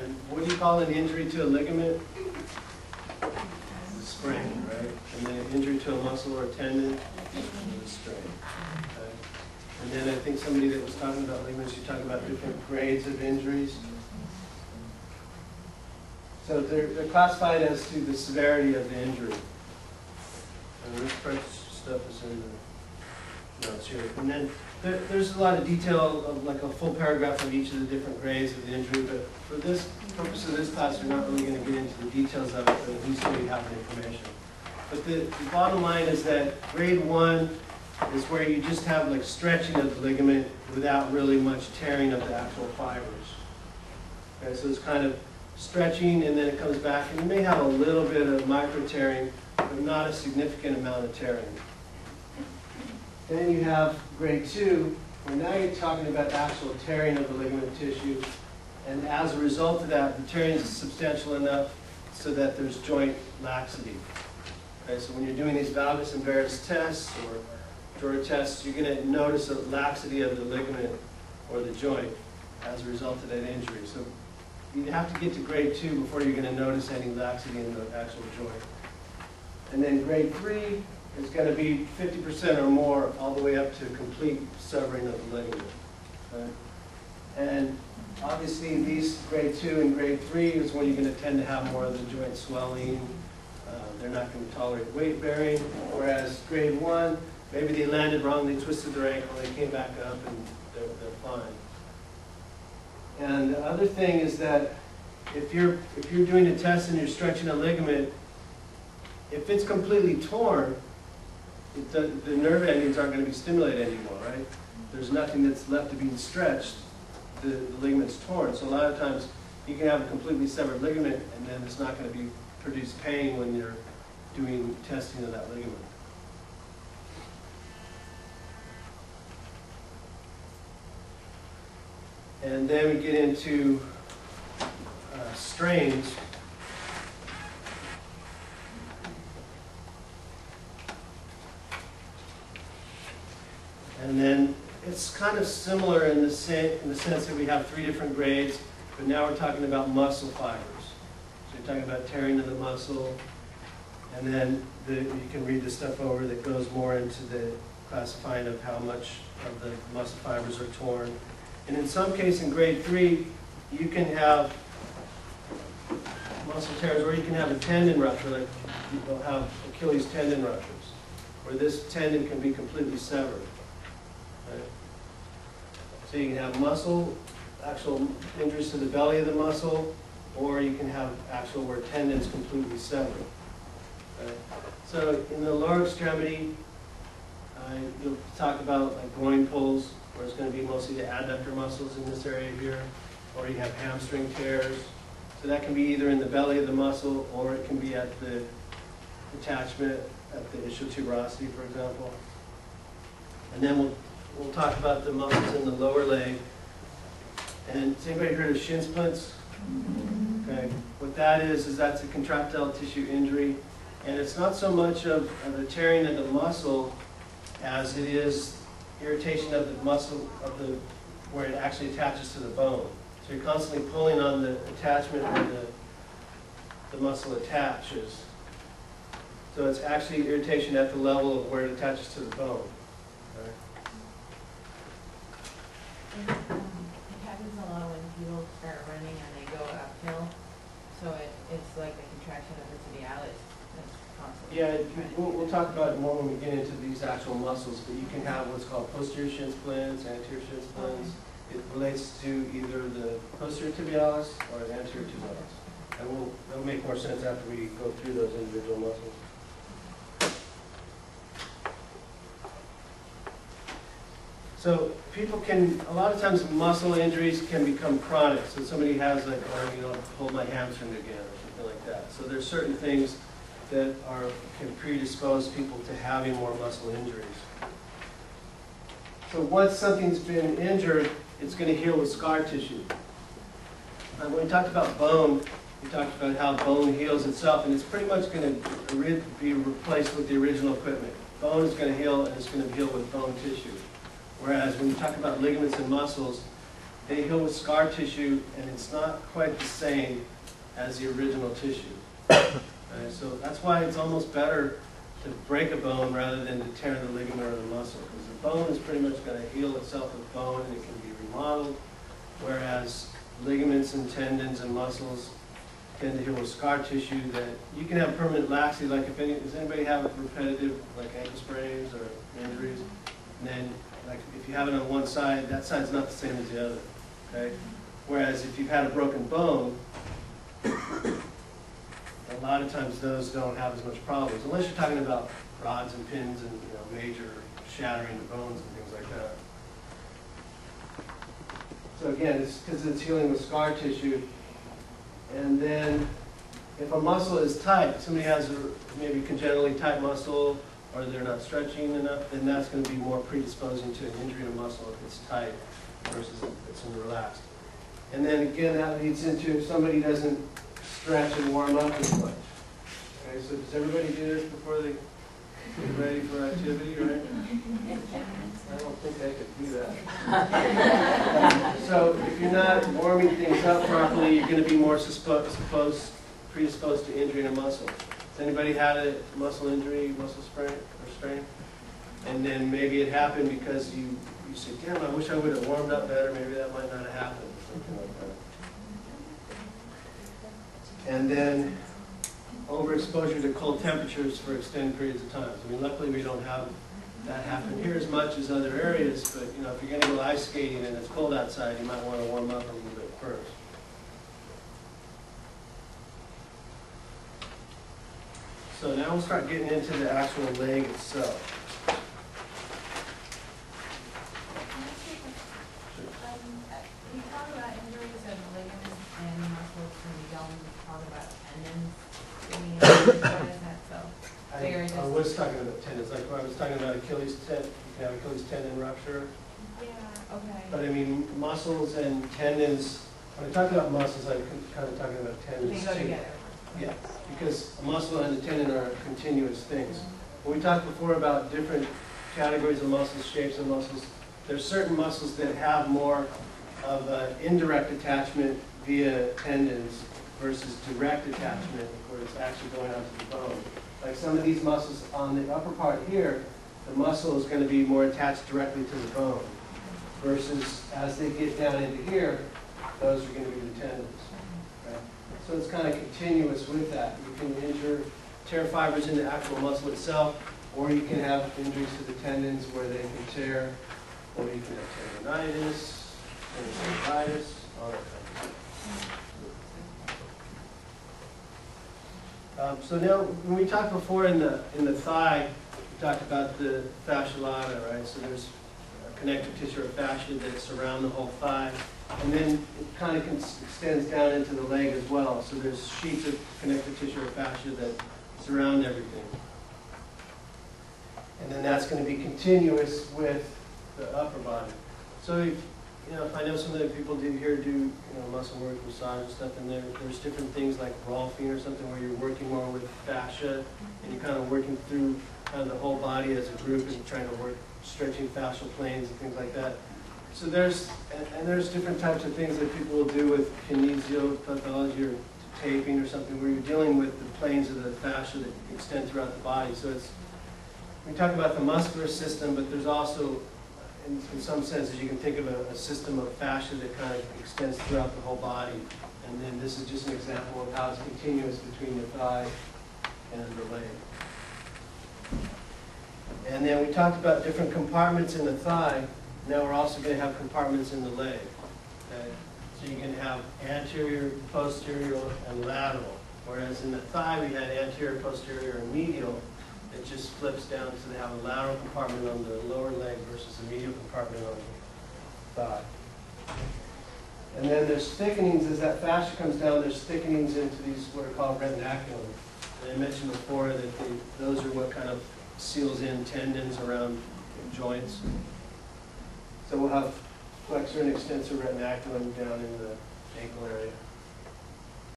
And what do you call an injury to a ligament? A sprain, right? And then an injury to a muscle or a tendon is a strain. Okay? And then I think somebody that was talking about ligaments, you talk about different grades of injuries. So they're classified as to the severity of the injury. And this stuff is in the notes here. And then there's a lot of detail, of like a full paragraph of each of the different grades of the injury, but for this purpose of this class, we're not really going to get into the details of it, but at least so you have the information. But the bottom line is that grade 1 is where you just have like stretching of the ligament without really much tearing of the actual fibers. Okay, so it's kind of stretching and then it comes back, and you may have a little bit of micro tearing, but not a significant amount of tearing. Then you have grade 2, where now you're talking about actual tearing of the ligament tissue, and as a result of that, the tearing is substantial enough so that there's joint laxity. Okay, so when you're doing these valgus and varus tests or drawer tests, you're going to notice a laxity of the ligament or the joint as a result of that injury. So you have to get to grade 2 before you're going to notice any laxity in the actual joint. And then grade 3 is going to be 50% or more, all the way up to complete severing of the ligament. Okay? And obviously these grade 2 and grade 3 is when you're going to tend to have more of the joint swelling. They're not going to tolerate weight bearing, whereas grade 1, maybe they landed wrong, they twisted their ankle, they came back up, and they're fine. And the other thing is that if you're doing a test and you're stretching a ligament, if it's completely torn, the nerve endings aren't going to be stimulated anymore, right? There's nothing that's left to be stretched. The ligament's torn. So a lot of times you can have a completely severed ligament, and then it's not going to produce pain when you're doing testing of that ligament. And then we get into strains. And then it's kind of similar in the sense that we have 3 different grades, but now we're talking about muscle fibers. So you're talking about tearing of the muscle, and then you can read the stuff over that goes more into the classifying of how much of the muscle fibers are torn. And in some case, in grade 3, you can have muscle tears, or you can have a tendon rupture, like you'll have Achilles tendon ruptures, where this tendon can be completely severed. Right? So you can have actual injuries to the belly of the muscle, or you can have actual where tendons completely severed. Right? So in the lower extremity, you'll talk about like groin pulls, where it's going to be mostly the adductor muscles in this area here, or you have hamstring tears. So that can be either in the belly of the muscle, or it can be at the attachment at the ischial tuberosity, for example. And then we'll talk about the muscles in the lower leg. And has anybody heard of shin splints? Okay. What that is that's a contractile tissue injury, and it's not so much of the tearing of the muscle as it is irritation of the muscle where it actually attaches to the bone. So you're constantly pulling on the attachment where the muscle attaches. So it's actually irritation at the level of where it attaches to the bone. Okay. It happens a lot when people start running and they go uphill. So it's like the contraction of the tibialis. Yeah, we'll talk about it more when we get into these actual muscles, but you can have what's called posterior shin splints, anterior shin splints. It relates to either the posterior tibialis or the anterior tibialis. And that'll make more sense after we go through those individual muscles. So people a lot of times muscle injuries can become chronic. So somebody has like, pull my hamstring again or something like that. So there's certain things that can predispose people to having more muscle injuries. So once something's been injured, it's going to heal with scar tissue. And when we talked about bone, we talked about how bone heals itself, and it's pretty much going to be replaced with the original equipment. Bone is going to heal, and it's going to heal with bone tissue. Whereas when you talk about ligaments and muscles, they heal with scar tissue, and it's not quite the same as the original tissue. Right? So that's why it's almost better to break a bone rather than to tear the ligament or the muscle, because the bone is pretty much going to heal itself with bone, and it can be remodeled, whereas ligaments and tendons and muscles tend to heal with scar tissue that you can have permanent laxity. Like does anybody have repetitive like ankle sprains or injuries? And then like if you have it on one side, that side's not the same as the other. Okay? Whereas if you've had a broken bone, a lot of times those don't have as much problems, unless you're talking about rods and pins and major shattering of bones and things like that. So again, it's because it's healing with scar tissue. And then if a muscle is tight, somebody has a maybe congenitally tight muscle, or they're not stretching enough, then that's going to be more predisposing to an injury to muscle if it's tight versus if it's relaxed. And then again, that leads into if somebody doesn't stretch and warm up as much. Okay, so does everybody do this before they get ready for activity, right? I don't think I could do that. So if you're not warming things up properly, you're going to be more predisposed to injury in a muscle. Has anybody had a muscle injury, muscle sprain or strain? And then maybe it happened because you said, damn, I wish I would have warmed up better. Maybe that might not have happened, or something like that. And then overexposure to cold temperatures for extended periods of time. I mean, luckily we don't have that happen here as much as other areas, but if you're going to go ice skating and it's cold outside, you might want to warm up a little bit first. So now we'll start getting into the actual leg itself. You talk about injuries of ligaments and muscles, and you don't talk about tendons. Why is that so? I was talking about tendons, like when I was talking about Achilles tendon, you can have Achilles tendon rupture. Yeah, okay. But I mean, muscles and tendons, when I talk about muscles, I'm kind of talking about tendons They go too. together. Yeah, because a muscle and a tendon are continuous things. When we talked before about different categories of muscles, shapes of muscles, there's certain muscles that have more of an indirect attachment via tendons versus direct attachment, where it's actually going out to the bone. Like some of these muscles on the upper part here, the muscle is going to be more attached directly to the bone, versus as they get down into here, those are going to be the tendons. Right? So it's kind of continuous with that. You can tear fibers in the actual muscle itself, or you can have injuries to the tendons where they can tear, or you can have tendonitis, tendonitis, all that kind of stuff. So now, when we talked before in the thigh, we talked about the fascia lata, right? So there's a connective tissue or fascia that surround the whole thigh, and then it kind of extends down into the leg as well. So there's sheets of connective tissue or fascia that surround everything. And then that's going to be continuous with the upper body. So if I know some of the people here do muscle work, massage and stuff, and there's different things like rolfing or something where you're working more with fascia, and you're kind of working through kind of the whole body as a group and trying to work stretching fascial planes and things like that. So there's different types of things that people will do with kinesiopathology or taping or something where you're dealing with the planes of the fascia that extend throughout the body. So we talk about the muscular system, but there's also, in some senses, you can think of a system of fascia that kind of extends throughout the whole body. And then this is just an example of how it's continuous between the thigh and the leg. And then we talked about different compartments in the thigh. Now we're also going to have compartments in the leg. Okay? So you can have anterior, posterior, and lateral. Whereas in the thigh we had anterior, posterior, and medial. It just flips down so they have a lateral compartment on the lower leg versus a medial compartment on the thigh. And then there's thickenings. As that fascia comes down, there's thickenings into these what are called retinaculum. And I mentioned before that those are what kind of seals in tendons around joints. So we'll have flexor and extensor retinaculum down in the ankle area.